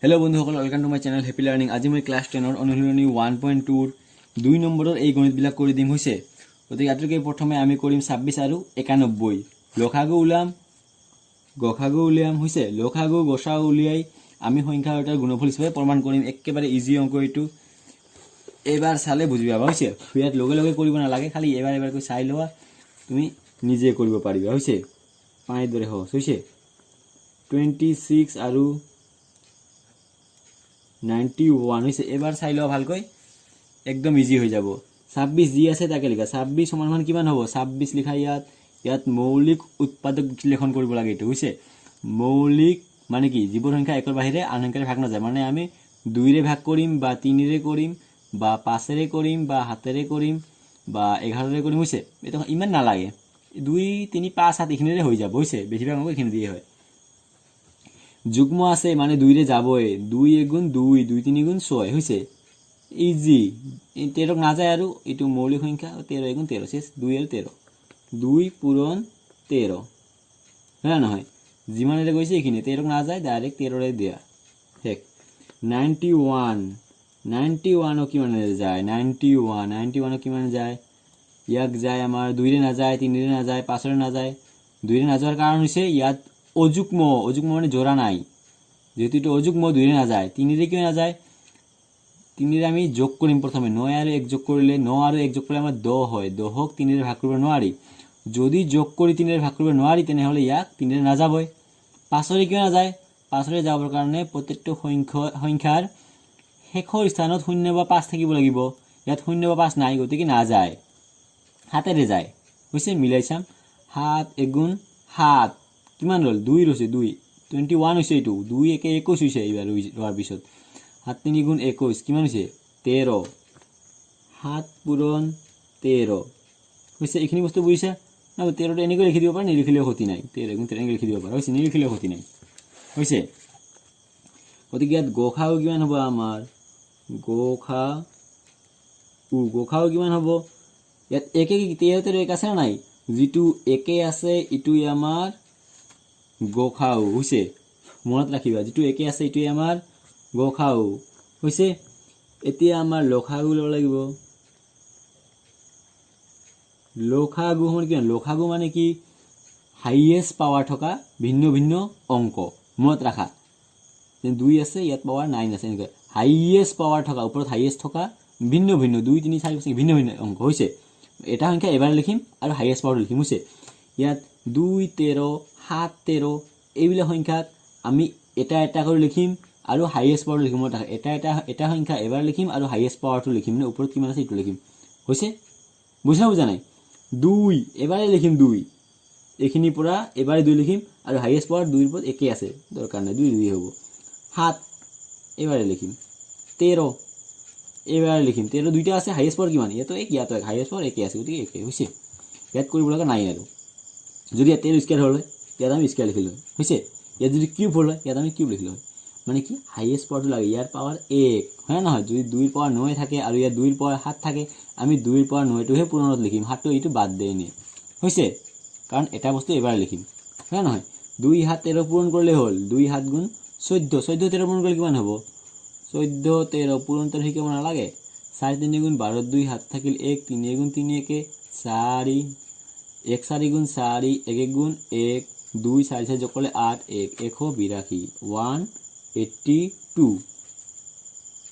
Hello बंधुসকল welcome to my channel happy learning. आज मैं क्लास 10 अनुशीलनी 1.2 2 নম্বৰৰ এই গণিতবিলাক কৰি দিম হৈছে। গতিকে আজকে প্ৰথমে আমি কৰিম 26 আৰু 91 লসাগু উলাম গসাগু উলিয়াম হৈছে। লসাগু গসাগু উলিয়াই আমি সংখ্যা এটাৰ গুণফল হিচাপে প্ৰমাণ কৰিম। একেবাৰে ইজি অংক এইটো, এবাৰ চালে বুজি পাবা হৈছে। ইয়াত লগে লগে কৰিব নালাগে, খালি এবাৰ এবাৰ কৈ চাই লোৱা, তুমি নিজে কৰিব পাৰিবা হৈছে। পাঁচ দৰে সহজ হৈছে। 26 আৰু 91 হৈছে। এবাৰ চাই লোৱা ভালকৈ, একদম ইজি হৈ যাব। 26 যি আছে তাকে লিখা। 26 সমান কিমান হ'ব? 26 লিখা ইয়াত মৌলিক উৎপাদক বিশ্লেষণ কৰিব লাগে। এইটো হৈছে মৌলিক মানে কি, যিবোৰ সংখ্যা একৰ বাহিৰে আন সংখ্যাৰে ভাগ নাযায়। মানে আমি 2ৰে ভাগ কৰিম বা 3ৰে কৰিম বা 5ৰে কৰিম বা 7ৰে কৰিম বা 11ৰে কৰিম হৈছে। এটা ইমান নালাগে, 2 3 5 7 এইখিনিৰে হৈ যাব হৈছে। বেছিভাগ অংক এইখিনি দিয়ে হয়। যুগ্ম আছে মানে 2ৰে যাবই। 2 1 গুণ 2 2 3 গুণ 6 হৈছে। ইজি। 13ক নাযায় আৰু এইটো মৌলিক সংখ্যা। 13 1 গুণ 13 শেষ। 2 আৰু 13 2 পূৰণ 13 হয় নহয়? যিমানেৰে গৈছে এইখিনি 13ক নাযায়, ডাইৰেক্ট 13ৰে দিয়া শেষ। 91 কিমানেৰে যায়? 91 কিমান যায়? ইয়াক যায় আমাৰ 2ৰে নাযায়, 3ৰে নাযায়, 5ৰে নাযায়। 2ৰে নাযাৱাৰ কাৰণ হৈছে ইয়াত অযুগ্ম মানে জোড়া নাই, যেহেতু এটা অযুগ্ম 2ৰে নাযায়। 3ৰে কিয় নাযায়? 3ৰে আমি যোগ কৰিম প্ৰথমে। 9 আৰু 1 যোগ কৰিলে 9 আৰু 1 যোগ কৰিলে আমাৰ 10 হয়। 10ক 3ৰে ভাগ কৰিব নোৱাৰি। যদি যোগ কৰি 3ৰে ভাগ কৰিব নোৱাৰি তেনেহ'লে ইয়াক 3ৰে নাযাবই। 5ৰে কিয় নাযায়? 5ৰে যাবৰ কাৰণে প্ৰত্যেকটো সংখ্যাৰ শেষৰ স্থানত 0 বা 5 থাকিব লাগিব। ইয়াত 0 বা 5 নাই, গতিকে নাযায়। 7ৰে যায় হৈছে। মিলাই চাম। 7 1 গুণ 7 কিমান হ'ল? 2 ৰৈছে। 2 21 হৈছে। এইটো 2 1 21 হৈছে। এইবাৰ হোৱাৰ পিছত 7 3 গুণ 21 কিমান হৈছে? 13। 7 পূৰণ 13 হৈছে। এইখিনি বস্তু বুজিছা না? 13টো এনেকৈ লিখি দিব পাৰা, নিলিখিলেও ক্ষতি নাই। 13 গুণ 13 এনেকৈ লিখি দিব পাৰা হৈছে, নিলিখিলেও ক্ষতি নাই হৈছে। গতিকে ইয়াত গসাগু কিমান হ'ব আমাৰ? গসাগু কিমান হ'ব? ইয়াত একে 13 1 আছে না নাই? যিটো একে আছে ইটোই আমাৰ গসাগু হৈছে। মনত ৰাখিবা, যিটো একে আছে এইটোৱে আমাৰ গসাগু হৈছে। এতিয়া আমাৰ লসাগু ল'ব লাগিব। লসাগু মানে কি? লসাগু মানে কি? হাইয়েষ্ট পাৱাৰ থকা ভিন্ন ভিন্ন অংক। মনত ৰাখা, 2 আছে, ইয়াত পাৱাৰ 9 আছে। এনেকৈ হাইয়েষ্ট পাৱাৰ থকা, ওপৰত হাইয়েষ্ট থকা ভিন্ন ভিন্ন 2 3 4 5 ভিন্ন ভিন্ন অংক হৈছে। এটা সংখ্যা এবাৰ লিখিম আৰু হাইয়েষ্ট পাৱাৰ লিখিম হৈছে। ইয়াত 2 13 7 13 এইবিলাক সংখ্যাত আমি এটা এটা কৰি লিখিম আৰু হাইয়েষ্ট পাৱাৰ লিখিম। এটা সংখ্যা এবাৰ লিখিম আৰু হাইয়েষ্ট পাৱাৰটো লিখিম, মানে ওপৰত কিমান আছে এইটো লিখিম হৈছে। বুজা নাই? 2 এবাৰে লিখিম, 2 এইখিনিৰ পৰা এবাৰে 2 লিখিম আৰু হাইয়েষ্ট পাৱাৰ 2ৰ ওপৰত একে আছে, দৰকাৰ নাই, 2 2 হ'ব। 7 এবাৰে লিখিম। 13 এবাৰে লিখিম। 13 দুইটা আছে, হাইয়েষ্ট পাৱাৰ কিমান? ইয়াতো এক, ইয়াতো এক, হাইয়েষ্ট পাৱাৰ একে আছে, গতিকে একে হৈছে। ইয়াত কৰিব লগা নাই আৰু। যদি ইয়াত 13 স্কোয়াৰ হ'ল, ইয়াত আমি স্কোয়াৰ লিখিলো হৈছে। ইয়াত যদি কিউব হ'ল, ইয়াত আমি কিউব লিখিলো। মানে কি? হাইয়েষ্ট পাৱাৰটো লাগে। ইয়াৰ পাৱাৰ 1 হয় না নহয়? যদি 2ৰ পাৱাৰ 9 থাকে আৰু ইয়াত 2ৰ পাৱাৰ 7 থাকে, আমি 2ৰ পাৱাৰ 9টোহে পূৰণত লিখিম, 7টো এইটো বাদ দিয়ে এনে হৈছে। কাৰণ এটা বস্তু এবাৰ লিখিম হয় না নহয়? 2 7 13 পূৰণ কৰিলে হ'ল। 2 7 গুণ 14 14 13 পূৰণ কৰিলে কিমান হ'ব? 14 13 পূৰণটো শিকিব নালাগে। 4 3 গুণ 12 2 7 থাকিল 1 3 গুণ 3 1 4 1 4 গুণ 4 1 1 গুণ 1 2 4 4 যোগ কৰিলে 8 1 182 182।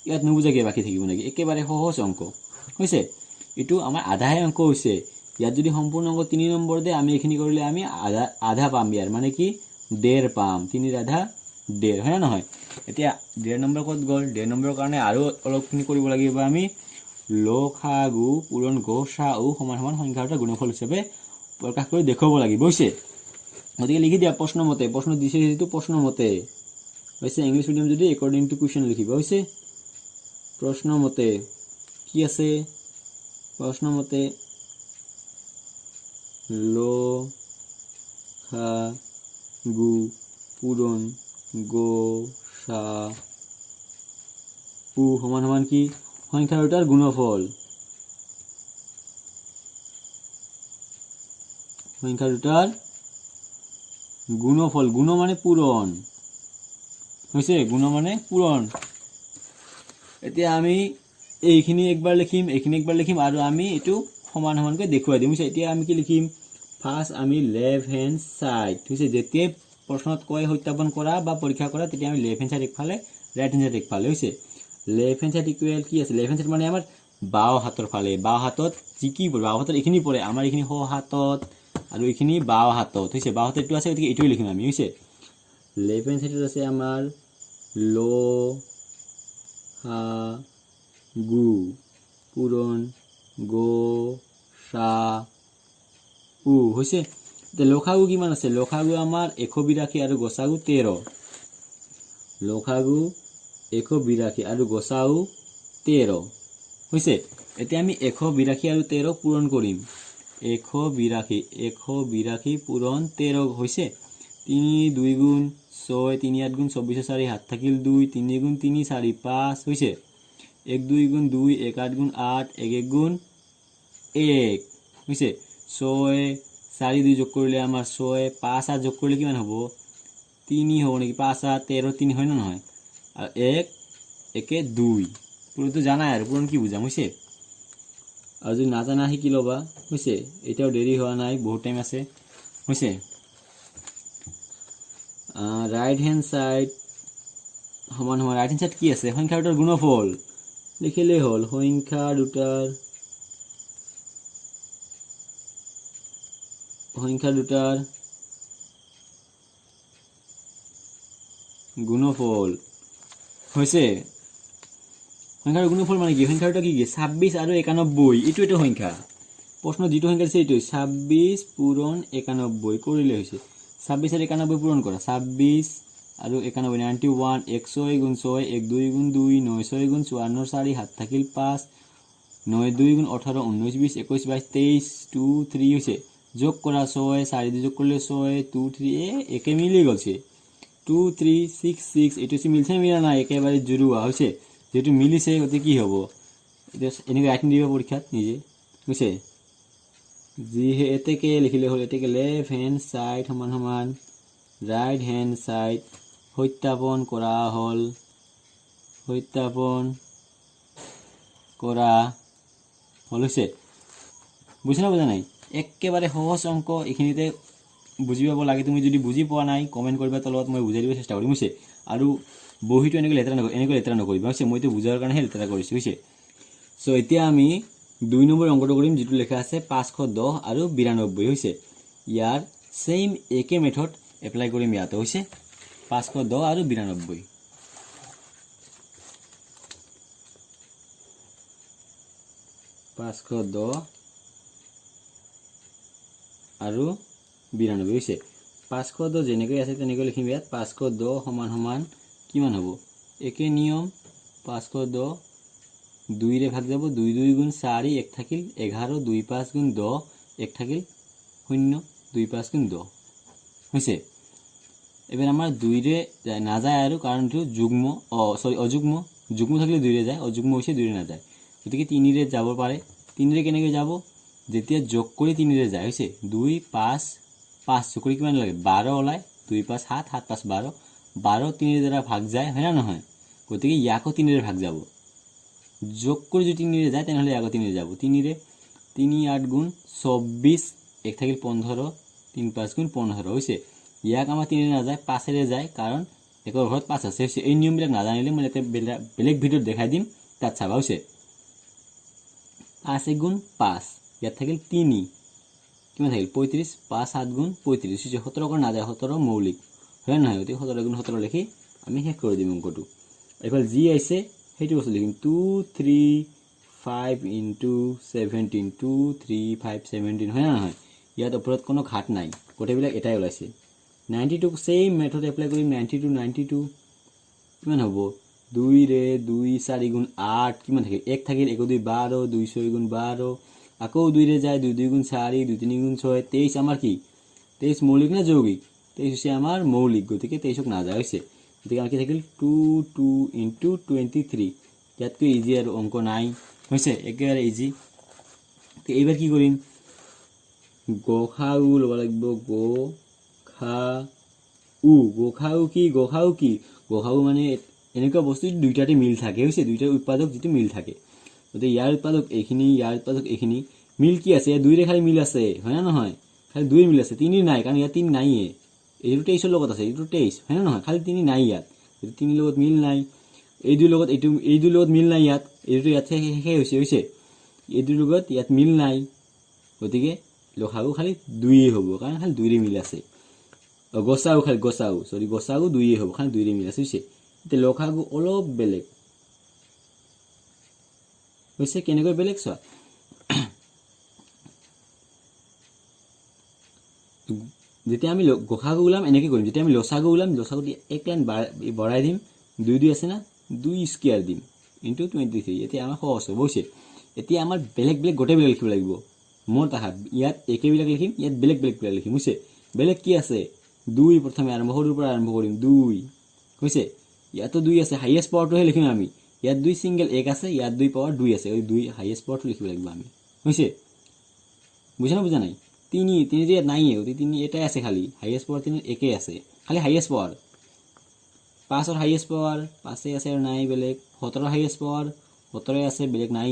ইয়াত নুবুজাকে বাকী থাকিব নেকি? একেবাৰে সহজ অংক হৈছে। এইটো আমাৰ আধাহে অংক হৈছে। ইয়াত যদি সম্পূৰ্ণ অংক 3 নম্বৰ দিয়ে, আমি এইখিনি কৰিলে আমি আধা পাম। ইয়াৰ মানে কি? 1.5 পাম। 3ৰ আধা 1.5 হয় না নহয়? এতিয়া 1.5 নম্বৰ ক'ত গ'ল? 1.5 নম্বৰৰ কাৰণে আৰু অলপখিনি কৰিব লাগিব আমি। লসাগু পূৰণ গসাগু সমান সমান সংখ্যা এটা গুণফল হিচাপে প্ৰকাশ কৰি দেখুৱাব লাগিব হৈছে। গতিকে লিখি দিয়া প্ৰশ্ন মতে। প্ৰশ্ন দিছে যিটো প্ৰশ্ন মতে হৈছে। ইংলিছ মিডিয়াম যদি একৰ্ডিং টু কুৱেশ্যন লিখিবা হৈছে। প্ৰশ্ন মতে কি আছে? প্ৰশ্ন মতে লসাগু পূৰণ গসাগু সমান সমান কি? সংখ্যা দুটাৰ গুণফল। সংখ্যা দুটাৰ গুণফল। গুণ মানে পূৰণ। হৈছে গুণ মানে পূৰণ এতিয়া আমি এইখিনি একবাৰ লিখিম এইখিনি একবাৰ লিখিম আৰু আমি এটো সমান সমানকৈ দেখুৱাই দিম হৈছে এতিয়া আমি কি লিখিম ফাৰ্স্ট আমি লেফট হ্যান্ড সাইড হৈছে যেতিয়া প্ৰশ্নত কয় সত্যাপন কৰা বা পৰীক্ষা কৰা তেতিয়া আমি লেফট হ্যান্ড সাইড একফালে ৰাইট হ্যান্ড সাইড একফালে হৈছে লেফট হ্যান্ড সাইড ইকুৱেল কি আছে লেফট হ্যান্ড সাইড মানে আমাৰ বাও হাতৰ ফালে বাও হাতত কি কি পৰে বাও হাতত এখিনি পৰে আমাৰ এখিনি হ হাতত আৰু এখিনি বাও হাতত হৈছে বাও হাতত এটো আছে গতিকে এটোই লিখিম আমি হৈছে লেফট হ্যান্ড সাইডত আছে আমাৰ লো হা গু পূৰণ গো সা উ হৈছে তে লখাগু কিমান আছে লখাগু আমাৰ 182 আৰু গসাগু 13 লখাগু 182 আৰু গসাগু 13 হৈছে এতিয়া আমি 182 আৰু 13 পূৰণ কৰিম 182 পূৰণ 13 হৈছে 3 2 গুণ 6 3 8 গুণ 24 4 হাত থাকিল 2 3 গুণ 3 4 5 হৈছে 1 2 গুণ 2 1 8 গুণ 8 1 1 গুণ 1 হৈছে 6 4 2 যোগ কৰিলে আমাৰ 6 5 8 যোগ কৰিলে কিমান হ'ব 3 হ'ব নেকি 5 8 13 3 হয় না নহয় আৰু 1 1 2 পুরো তো জানাই আর পুরন কি বুঝাম হইছে আর যদি না জানা শিকি লবা হইছে এটাও দেরি হওয়া নাই বহুত টাইম আছে হইছে রাইট হ্যান্ড সাইড সমান সমান রাইট হ্যান্ড সাইড কি আছে সংখ্যা দুটার গুণফল লিখিলে হল সংখ্যা দুটার গুণফল হইছে সংখ্যাৰ গুণফল মানে কি সংখ্যাটা কি 26 আৰু 91 এটো এটা সংখ্যা প্ৰশ্ন যেটো সংখ্যা আছে এটো 26 পূৰণ 91 কৰিলে হৈছে 26 আৰু 91 পূৰণ কৰা 26 আৰু 91 91 100 গুণ 6 1 2 গুণ 2 9 গুণ 54 4 হাত থাকিল 5 9 2 গুণ 18 19 20 21 22 23 2 3 হৈছে যোগ কৰা 6 4 2 যোগ কৰিলে 6 2 3 একে মিলি গলছে 2 3 6 6 এটো মিলছে মিলা নাই একেবাৰে জুৰুৱা হৈছে যেটো মিলিছে ওতে কি হ'ব এনেকৈ ৰাইট দিব পৰীক্ষাত নিজে বুঝছে জি হে এতেকে লিখিলে হল এতেকে লেফট হ্যান্ড সাইড সমান সমান রাইট হ্যান্ড সাইড সত্যাপন কৰা হল হৈছে বুঝছ না বুঝা নাই একেবাৰে সহজ অংক এখিনিতে বুজি পাব লাগে তুমি যদি বুজি পোৱা নাই কমেন্ট কৰিবা তলত মই বুজাই দিব চেষ্টা কৰিম হৈছে আৰু বহিটো এনেকৈ লেতেৰা নকৰিবা হৈছে মইতো বুজাৰ কাৰণে লেতেৰা কৰিছো হৈছে সো এতিয়া আমি 2 নম্বৰ অংকটো কৰিম যেটো লেখা আছে 510 আৰু 92 হৈছে ইয়াৰ সেম একে মেথড এপ্লাই কৰিম ইয়াতে হৈছে 510 আৰু 92 510 আৰু 92 হৈছে 510 যেনেকৈ আছে তেনেকৈ লিখিম ইয়াত 510 সমান সমান কিমান হ'ব একে নিয়ম 510 2 ৰে ভাগ যাব 2 2 গুণ 4 1 থাকিল 11 2 5 গুণ 10 1 থাকিল 0 2 5 গুণ 10 হৈছে এবাৰ আমাৰ 2 ৰে না যায় আৰু কাৰণটো যুগ্ম অযুগ্ম যুগ্ম থাকিলে 2 ৰে যায় অযুগ্ম হৈছে 2 ৰে না যায় গতিকে 3 ৰে যাব পাৰে 3 ৰে কেনেকৈ যাব যেতিয়া যোগ কৰি 3 ৰে যায় হৈছে 2 5 5 যোগ কৰি কিমান লাগে 12 ওলাই 2 5 7 7 5 12 12 3 দ্বারা ভাগ যায় হয় না নহয় গতিকে ইয়াকো 3 ৰে ভাগ যাব যোগ কৰি যদি 3 ৰে যায় তেনহলে ইয়াকো 3 ৰে যাব 3 ৰে 3 8 গুণ 24 1 থাকিল 15 3 5 গুণ 15 হৈছে ইয়াক আমাৰ 3 ৰে না যায় 5 ৰে যায় কাৰণ একৰ ঘৰত 5 আছে হৈছে এই নিয়মবিলাক না জানিলে মই এতে বেলেগ ভিডিঅ দেখাই দিম তাত চাবা হৈছে 5 গুণ 5 ইয়াত থাকিল 3 কিমান থাকিল 35 5 7 গুণ 35 হৈছে 17 কৰ না যায় 17 মৌলিক হয় নহয় অতি 17 গুণ 17 লিখি আমি শেষ কৰি দিম অংকটো এফাল জি আইছে হেতু বস্তু লিখিম 2 3 5 into 17 2 3 5 17 হয় না নহয় ইয়াত ওপৰত কোনো ঘাট নাই গোটেইবিলাক এটাই ওলাইছে 92 সেম মেথড এপ্লাই কৰিম 92 কিমান হ'ব 2 ৰে 2 4 গুণ 8 কিমান থাকিল 1 থাকিল 1 2 12 2 6 গুণ 12 আকৌ 2 ৰে যায় 2 2 গুণ 4 2 3 গুণ 6 23 আমাৰ কি 23 মৌলিক না যৌগিক 23 হৈছে আমাৰ মৌলিক গতিকে 23ক না যায় হৈছে গতিকে আমাৰ কি থাকিল 2 2 into 23 ইয়াতকৈ ইজি আৰু অংক নাই হৈছে একেবাৰে ইজি তো এইবাৰ কি কৰিম গসাগু লব লাগিব গ খা উ গোসাগু কি গোসাগু মানে এনেকুৱা বস্তু দুইটাতে মিল থাকে হৈছে দুইটাৰ উৎপাদক যিটো মিল থাকে গতিকে ইয়াৰ উৎপাদক এইখিনি ইয়াৰ উৎপাদক এইখিনি মিল কি আছে দুইৰে খালি মিল আছে হয় না নহয় খালি দুই মিল আছে তিনি নাই কাৰণ ইয়াত তিনি নাইয়ে এইটো 23 লগত আছে এইটো 23 হয় না নহয় খালি তিনি নাই ইয়াত এইটো তিনি লগত মিল নাই এই দুই লগত মিল নাই ইয়াত এইটো ইয়াত শেষ হৈছে এই দুই লগত ইয়াত মিল নাই গতিকে লসাগু খালি দুইয়ে হ'ব কাৰণ খালি দুইৰে মিল আছে গোসাগু দুইয়ে হ'ব খালি দুইৰে মিল আছে হৈছে এতিয়া লসাগু অলপ বেলেগ হৈছে কেনেকৈ বেলেগ চোৱা যেতিয়া আমি গোসাগু ওলাম এনেকৈ কৰিম যেতিয়া আমি লসাগু ওলাম লসাগু এক লাইন বঢ়াই দিম দুই আছে না 2 স্কয়াৰ দিম ইনটু 23 এতিয়া আমাৰ সহজ হ'ব হৈছে এতিয়া আমাৰ বেলেগ গোটেই বেলেগ লিখিব লাগিব মোৰ তাহা ইয়াত একেবিলাক লিখিম ইয়াত বেলেগ লিখিম হৈছে বেলেগ কি আছে 2 প্ৰথমে আৰম্ভ সৰুৰ পৰা আৰম্ভ কৰিম 2 হৈছে ইয়াতো 2 আছে হাইয়েষ্ট পাৱাৰটোহে লিখিম আমি ইয়াত 2 সিঙ্গেল 1 আছে ইয়াত 2 পাৱাৰ 2 আছে ওই 2 হাইয়েষ্ট পাৱাৰটো লিখিব লাগিব আমি হৈছে বুজা নাই তিনি যে নাই ওই তিনি এটাই আছে খালি হাইয়েষ্ট পাৱাৰ তিনি একে আছে খালি হাইয়েষ্ট পাৱাৰ 5 और हाईएस्ट पावर 5 আছে আর নাই বেলেগ 17 হাইয়েষ্ট পাওয়ার 17 আছে বেলেগ নাই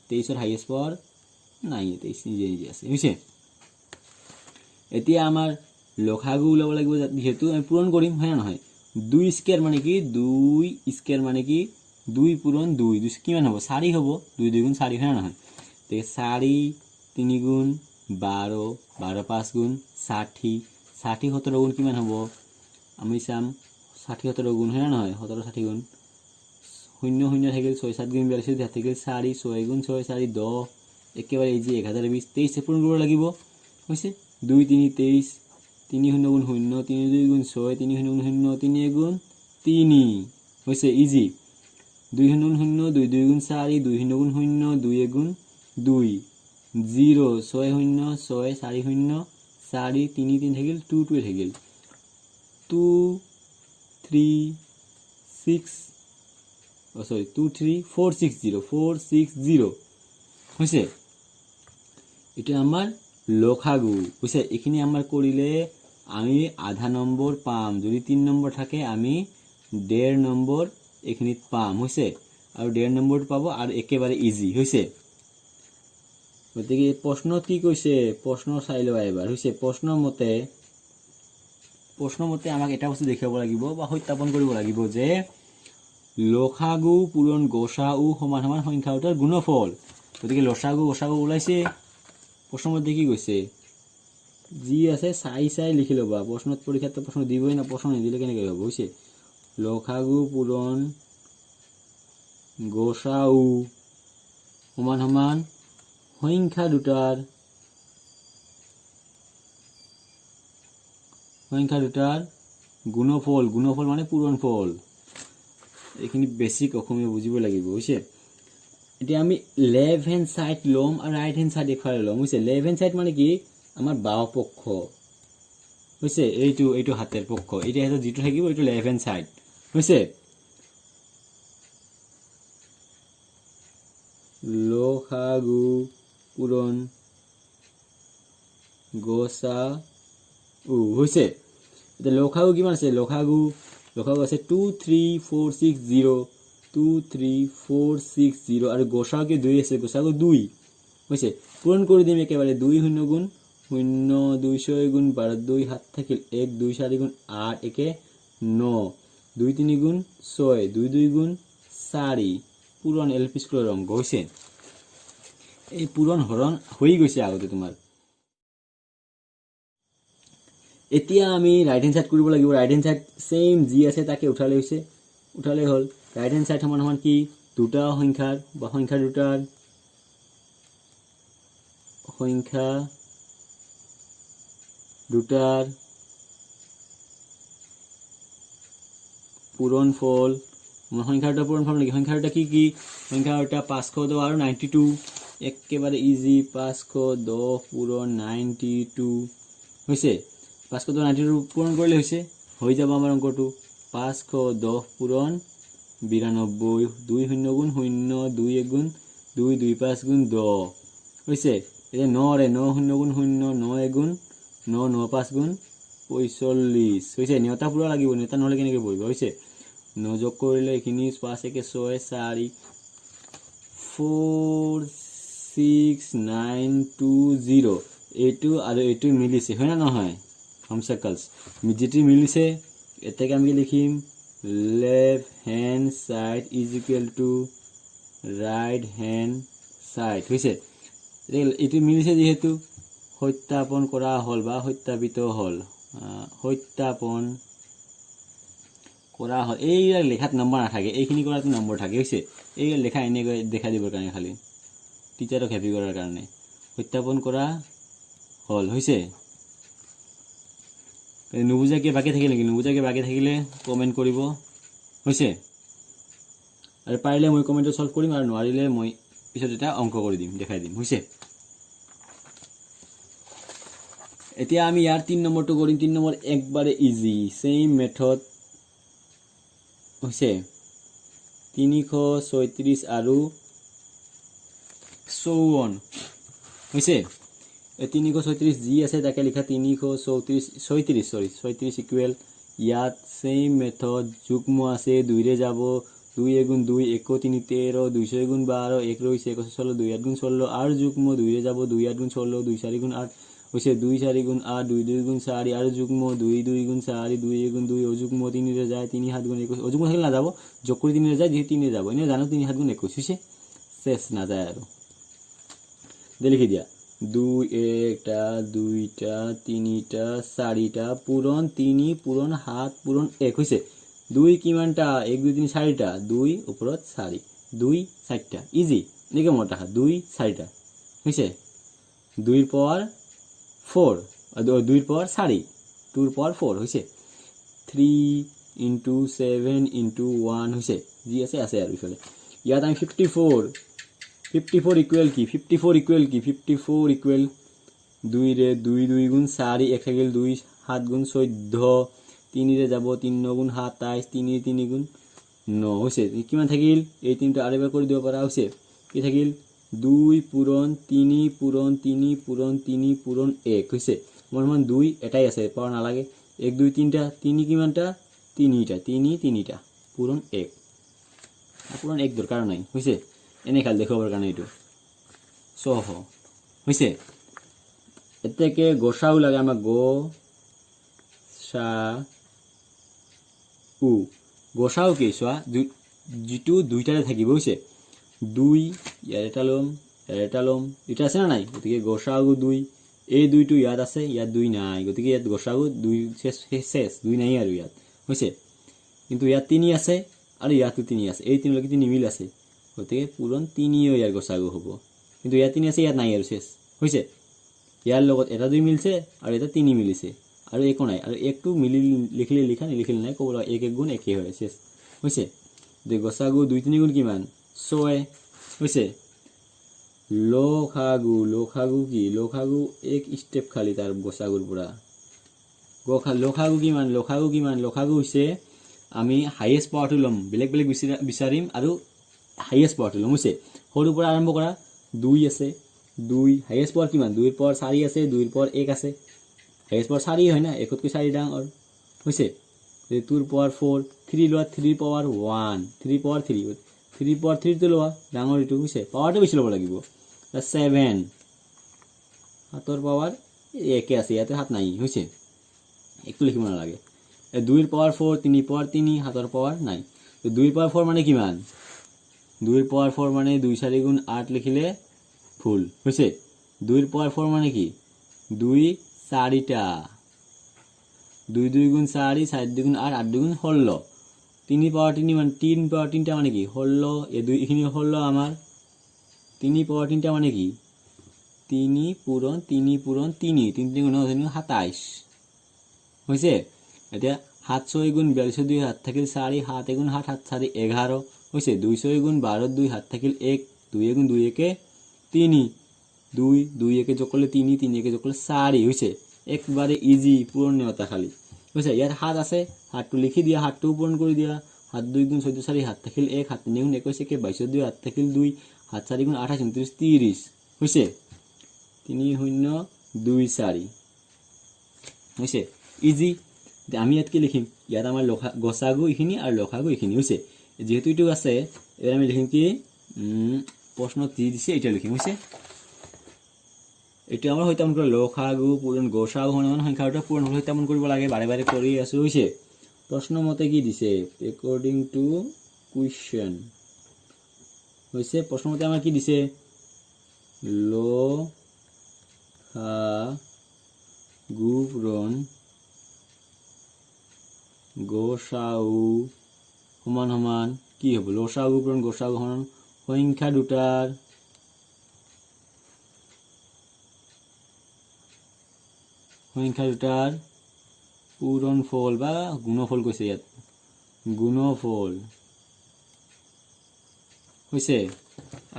23 और হাইয়েষ্ট পাওয়ার নাই 23 নিজে আছে বুঝছে এতিয়া আমাৰ লসাগু ওলাব লাগিব যেহেতু আমি পূৰণ কৰিম হয় না নহয় 2 স্কয়ার মানে কি 2 স্কয়ার মানে কি 2 পূরণ 2 কিমান হ'ব 4 হ'ব 2 2 গুণ 4 হয় না নহয় তে 4 3 গুণ 12 12 5 গুণ 60 60 17 গুণ কিমান হ'ব আমি চাম 60 17 গুণ হয় না নহয় 17 60 গুণ 0 0 থাকিল 6 7 গুণ 42 থাকিল 4 6 গুণ 6 4 10 একেবাৰে এই যে 1020 23 পূৰণ কৰিব লাগিব হৈছে 2 3 23 3 0 গুণ 0 3 2 গুণ 6 3 0 গুণ 0 3 গুণ 3 হৈছে ইজি 2 0 গুণ 0 2 2 গুণ 4 2 0 গুণ 0 2 গুণ 2 0 6 0 6 4 0 4 3 3 থাকিল 2 2 থাকিল 2 3 6 oh sorry 2 3 4 6 0 হৈছে এটা আমাৰ লসাগু হৈছে এখিনি আমাৰ কৰিলে আমি আধা নম্বৰ পাম যদি 3 নম্বৰ থাকে আমি 1.5 নম্বৰ এখিনিত পাম হৈছে আৰু 1.5 নম্বৰটো পাব আৰু একেবাৰে ইজি হৈছে গতিকে প্ৰশ্ন কি কৈছে প্ৰশ্ন চাই লও এবাৰ হৈছে প্ৰশ্ন মতে আমাক এটা বস্তু দেখাব লাগিব বা সত্যাপন কৰিব লাগিব যে লসাগু পূৰণ গোসাগু সমান সমান সংখ্যা দুটাৰ গুণফল গতিকে লসাগু গোসাগু ওলাইছে প্ৰশ্ন মতে কি কৈছে জি আছে চাই লিখি লবা প্ৰশ্নত পৰীক্ষাত প্ৰশ্ন দিবই না প্ৰশ্ন নিদিলে কেনেকৈ হ'ব হৈছে লসাগু পূৰণ গোসাগু সমান সমান সংখ্যা দুটাৰ গুণফল মানে পূৰণফল এইখিনি বেসিক অসমীয়া বুজিব লাগিব হৈছে এতিয়া আমি লেফট হ্যান্ড সাইড লম আৰু ৰাইট হ্যান্ড সাইড দেখুৱাই লম হৈছে লেফট হ্যান্ড সাইড মানে কি আমাৰ বাও পক্ষ হৈছে এইটো হাতেৰ পক্ষ এটা হেতু যেটো থাকিব এইটো লেফট হ্যান্ড সাইড হৈছে লসাগু পূৰণ গোসাগু হৈছে এটা লসাগু কিমান আছে লসাগু আছে 23460 23460 আৰু গোসাগু কি 2 আছে গোসাগু 2 হৈছে পূৰণ কৰি দিম একেবাৰে 2 0 গুণ 0 2 6 গুণ 12 2 7 থাকিল 1 2 4 গুণ 8 একে 9 2 3 গুণ 6 2 2 গুণ 4 পূৰণ এলপি স্কুলৰ অংক হৈছে এই পূৰণ হৰণ হৈ গৈছে আগতে তোমাৰ এতিয়া আমি ৰাইট হ্যান্ড সাইড কৰিব লাগিব right hand side same G আছে তাকে উঠালে হল রাইট হ্যান্ড সাইড সমান কি দুটা সংখ্যাৰ বা সংখ্যা দুটাৰ পূৰণফল সংখ্যা দুটাৰ পূৰণফল নেকি সংখ্যা দুটা কি সংখ্যা দুটা 510 আৰু 92 একেবাৰে ইজি 510 পূৰণ 92 হৈছে 592 পূৰণ কৰিলে হৈছে হৈ যাব আমাৰ অংকটো 510 পূৰণ 92 2 0 গুণ 0 2 1 গুণ 2 2 5 গুণ 10 হৈছে এটা 9 ৰে 9 0 গুণ 0 9 1 গুণ 9 9 5 গুণ 45 হৈছে নিয়তা পুৰা লাগিব নিয়তা নহলে কেনেকৈ বহিব হৈছে নযোগ কৰিলে এখিনি 5 1 6 4 4 6 9 2 0 এইটো আৰু এইটো মিলিছে হয় না নহয় হোম সার্কেলস যেটি মিলিছে এটাকে আমি লিখিম left hand side is equal to right hand side হৈছে এইটো মিলিছে যেহেতু সত্যাপন কৰা হল বা সত্যাপিত হল সত্যাপন কৰা হল এই লেখাত নম্বৰ নাথাকে এইখিনি কৰাত নম্বৰ থাকে হৈছে এই লেখা এনে দেখা দিবৰ কাৰণে খালি টিচাৰক হেপি কৰাৰ কাৰণে সত্যাপন কৰা হল হৈছে নুবুজাকে বাকি থাকিলে নেকি নুবুজাকে বাকি থাকিলে কমেন্ট কৰিব হৈছে আৰু পাৰিলে মই কমেন্টত সলভ কৰিম আৰু নোৱাৰিলে মই পিছত এটা অংক কৰি দিম দেখাই দিম হৈছে এতিয়া আমি ইয়াৰ 3 নম্বৰটো কৰিম 3 নম্বৰ একবাৰে ইজি সেম মেথড হৈছে 336 আৰু 54 হৈছে 336 জি আছে তাকে লিখা 336 ইকুৱেল ইয়াত সেম মেথড যুগ্ম আছে 2 ৰে যাব 2 গুণ 2 1 3 13 200 গুণ 12 1 রইছে 116 2 8 গুণ 16 আর যুগ্ম 2 রে যাব 2 8 গুণ 16 2 4 গুণ 8 হইছে 2 4 গুণ 8 2 2 গুণ 4 আর যুগ্ম 2 2 গুণ 4 2 গুণ 2 অযুগ্ম 3 রে যায় 3 7 গুণ 21 অযুগ্ম থাকলে না যাব যোগ করে 3 রে যায় যে 3 রে যাব এনে জানো 3 7 গুণ 21 হইছে শেষ না যায় আর লিখি দিয়া 2 একটা 2টা 3টা 4টা পূরণ 3 পূরণ 7 পূরণ 1 হইছে 2 কিমানটা 1 2 3 4টা 2 উপরত 4 2 4টা ইজি নেকে মোটা 2 4টা হইছে 2 এর পাওয়ার 4 আর 2 এর পাওয়ার 4 2 এর পাওয়ার 4 হইছে 3 into 7 into 1 হইছে জি আছে আছে আর ইফালে ইয়াত আমি 54 ইকুয়াল কি 54 ইকুয়াল কি 54 ইকুয়াল 2 রে 2 2 গুণ 4 1 থাকিল 2 7 গুণ 14 3 রে যাব 3 গুণ 27 3 3 গুণ 9 হইছে কিমান থাকিল এই তিনটা আরেকবার করে দিব পারা হইছে কি থাকিল 2 পূরণ 3 পূরণ 3 পূরণ 3 পূরণ 1 হইছে মোর মান 2 এটাই আছে পাওয়া না লাগে 1 2 3টা 3 কিমানটা 3টা 3টা পূরণ 1 পূরণ 1 দরকার নাই হইছে এনে খাল দেখাবার কারণে এটু সহ হইছে এতেকে গোসাউ লাগে আমার গোসাউ কি সোয়া যেটু দুইটারে থাকিব হইছে 2 ইয়ার এটা লম এটা আছে না নাই গতিকে গোসাউ 2 এই দুইটো ইয়াত আছে ইয়াত 2 নাই গতিকে ইয়াত গোসাউ 2 শেষ 2 নাই আর ইয়াত হইছে কিন্তু ইয়াত 3 আছে আর ইয়াতো 3 আছে এই তিন লগে 3 মিল আছে গতিকে পূরণ 3 ইয়ার গোসাগু হব কিন্তু ইয়াত 3 আছে ইয়াত নাই আর শেষ হইছে ইয়ার লগত এটা 2 মিলছে আর এটা 3 মিলিছে আর একো নাই আর একটু মিলি লিখলে লিখা লিখলে নাই কবল 1 1 গুণ 1 হয় শেষ হইছে দে গোসাগু 2 3 গুণ কিমান 6 হইছে লখাগু কি লখাগু এক স্টেপ খালি তার গোসাগুর পুরা লখাগু কিমান হইছে আমি হাইয়েস্ট পাওয়ারটো লম বেলেগ বেলেগ বিচাৰিম আৰু হাইয়েস্ট পাওয়াৰটো লম হইছে সৰুৰ পৰা আৰম্ভ কৰা 2 আছে 2 হাইয়েস্ট পাওয়ার কিমান 2 এর পাওয়ার 4 আছে 2 এর পাওয়ার 1 আছে হাইয়েস্ট পাওয়ার 4 হয় না 1 কৈ 4 ডাঙৰ হইছে 2 এৰ পাওয়াৰ 4 3 লোৱা 3 পাওয়াৰ 1 3 পাওয়াৰ 3 তো লোৱা ডাঙৰ ইটো হইছে পাওয়াৰটো বেছি লব লাগিব 7 হাতৰ পাওয়ার 1 আছে ইয়াতে হাত নাই হইছে একটু লিখিব না লাগে 2 এর পাওয়ার 4 3 পাওয়ার 3 হাতৰ পাওয়ার নাই তো 2 এর পাওয়ার 4 মানে কিমান 2 এর পাওয়ার 4 মানে 2 4 গুণ 8 লিখিলে ফুল হইছে 2 এর পাওয়ার 4 মানে কি 2 4টা 2 2 গুণ 4 4 2 গুণ 8 8 2 গুণ 16 3 পাওয়ার 3 মানে 3 পাওয়ার 3টা মানে কি 16 এই দুই এখানে 16 আমার 3 পাওয়ার 3টা মানে কি 3 পূরণ 3 3 গুণ 27 হইছে এতিয়া 7 6 গুণ 42 2 হাত থাকিল 4 7 গুণ 8 7 4 11 হইছে 200 গুণ 12 2 হাত থাকিল 1 2 গুণ 2 একে 3 2 2 একে যোগ করলে 3 3 একে যোগ করলে 4 হইছে একবারে ইজি পূরণ নেওয়া খালি হইছে ইয়ার হাত আছে হাতটো লিখি দিয়া হাতটো পূরণ করে দিয়া হাত 2 গুণ 14 4 হাত থাকিল 1 হাত 3 গুণ 21 একে 22 2 হাত থাকিল 2 হাত 4 গুণ 28 29 30 হইছে 3 0 2 4 হইছে ইজি। আমি ইয়াত কি লিখিম, ইয়াত আমাৰ গসাগু এইখিনি আৰু লসাগু এইখিনি হৈছে। যিহেতু এইটো আছে এবাৰ আমি লিখিম কি প্ৰশ্নত যি দিছে এইটো লিখিম হৈছে। এইটো আমাৰ সত্যাপন কৰা লসাগু পূৰণ গসাগু সমান সংখ্যা দুটা পূৰণ সত্যাপন কৰিব লাগে, বাৰে বাৰে কৰি আছো হৈছে। প্ৰশ্ন মতে কি দিছে একৰ্ডিং টু কুৱেশ্যন হৈছে, প্ৰশ্ন মতে আমাৰ কি দিছে লসাগু পূৰণ গসাগু সমান সমান কি হ'ব, লসাগু পূৰণ গসাগু সমান সংখ্যা দুটাৰ পূৰণফল বা গুণফল কৈছে, ইয়াত গুণফল হৈছে।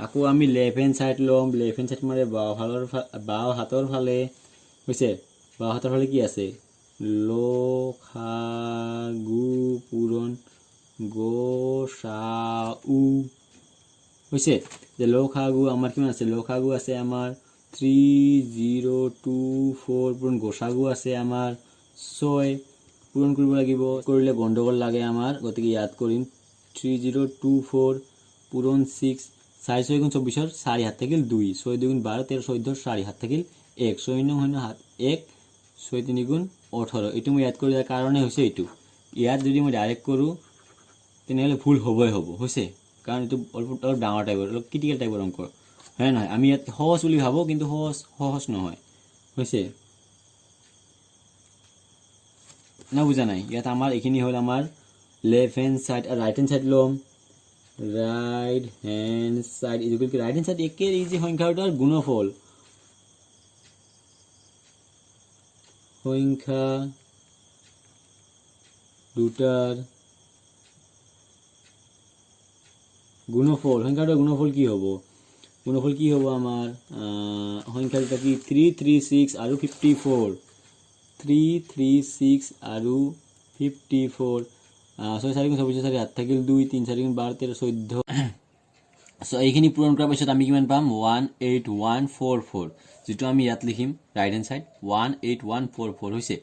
আকৌ আমি লেফ্ট হেণ্ড চাইড ল'ম, লেফ্ট হেণ্ড চাইড মানে বাওঁ হাতৰ ফালে হৈছে, বাওঁ হাতৰ ফালে কি আছে লসাগু পূৰণ গসাগু হৈছে। যে লসাগু আমাৰ কিমান আছে, লসাগু আছে আমাৰ 3024 পূৰণ গসাগু আছে আমাৰ 6 পূৰণ কৰিব লাগিব, কৰিলে গণ্ডগোল লাগে আমাৰ, গতিকে ইয়াত কৰিম 3024 পূৰণ 6 4 6 গুণ 24 4 হাত থাকিল 2 6 2 গুণ 12 13 14 4 হাত থাকিল 1 6 9 7 1 6 3 গুণ 18। এইটো মই ইয়াত কৰি দিয়াৰ কাৰণে হৈছে এইটো। ইয়াত যদি মই ডাইৰেক্ট কৰোঁ তেনেহ'লে ভুল হ'বই হ'ব হৈছে, কাৰণ এইটো অলপ ডাঙৰ টাইপৰ অলপ ক্ৰিটিকেল টাইপৰ অংক হয় নহয়। আমি ইয়াত সহজ বুলি ভাবোঁ কিন্তু সহজ নহয় হৈছে না, বুজা নাই। ইয়াত আমাৰ এইখিনি হ'ল আমাৰ লেফ্ট হেণ্ড চাইড আৰু ৰাইট হেণ্ড চাইড ল'ম, right hand side equal to right hand side একে ইজি সংখ্যা দুটাৰ গুণফল, সংখ্যা দুটাৰ গুণফল, সংখ্যা দুটাৰ গুণফল কি হ'ব, গুণফল কি হ'ব আমাৰ সংখ্যা দুটা কি 336 আৰু 54 336 আৰু 54 6 4 গুণ 24 4 হাত থাকিল 2 3 4 গুণ 12 13 14। সো এইখিনি পূৰণ কৰাৰ পিছত আমি কিমান পাম 18144, যিটো আমি ইয়াত লিখিম ৰাইট হেণ্ড চাইড 18144 হৈছে।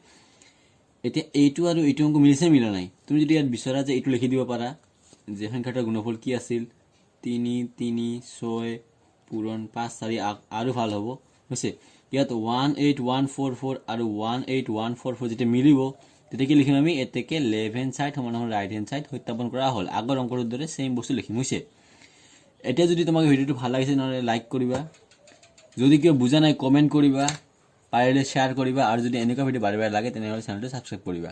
এতিয়া এইটো আৰু এইটো অংক মিলিছে মিলা নাই, তুমি যদি ইয়াত বিচৰা যে এইটো লিখি দিব পাৰা যে সংখ্যাটোৰ গুণফল কি আছিল 3 3 6 পূৰণ 5 4 আৰু ভাল হ'ব হৈছে। ইয়াত 18144 আৰু 18144 যেতিয়া মিলিব তেতিয়া কি লিখিম আমি, এতেকে লেফ্ট হেণ্ড চাইড সমান সমান ৰাইট হেণ্ড চাইড সত্যাপন কৰা হ'ল, আগৰ অংকটোৰ দৰে সেম বস্তু লিখিম হৈছে। এতিয়া যদি তোমাক ভিডিঅ'টো ভাল লাগিছে নহ'লে লাইক কৰিবা, যদি কিয় বুজা নাই কমেণ্ট কৰিবা, পাৰিলে শ্বেয়াৰ কৰিবা, আৰু যদি এনেকুৱা ভিডিঅ' বাৰে বাৰে লাগে তেনেহ'লে চেনেলটো ছাবস্ক্ৰাইব কৰিবা।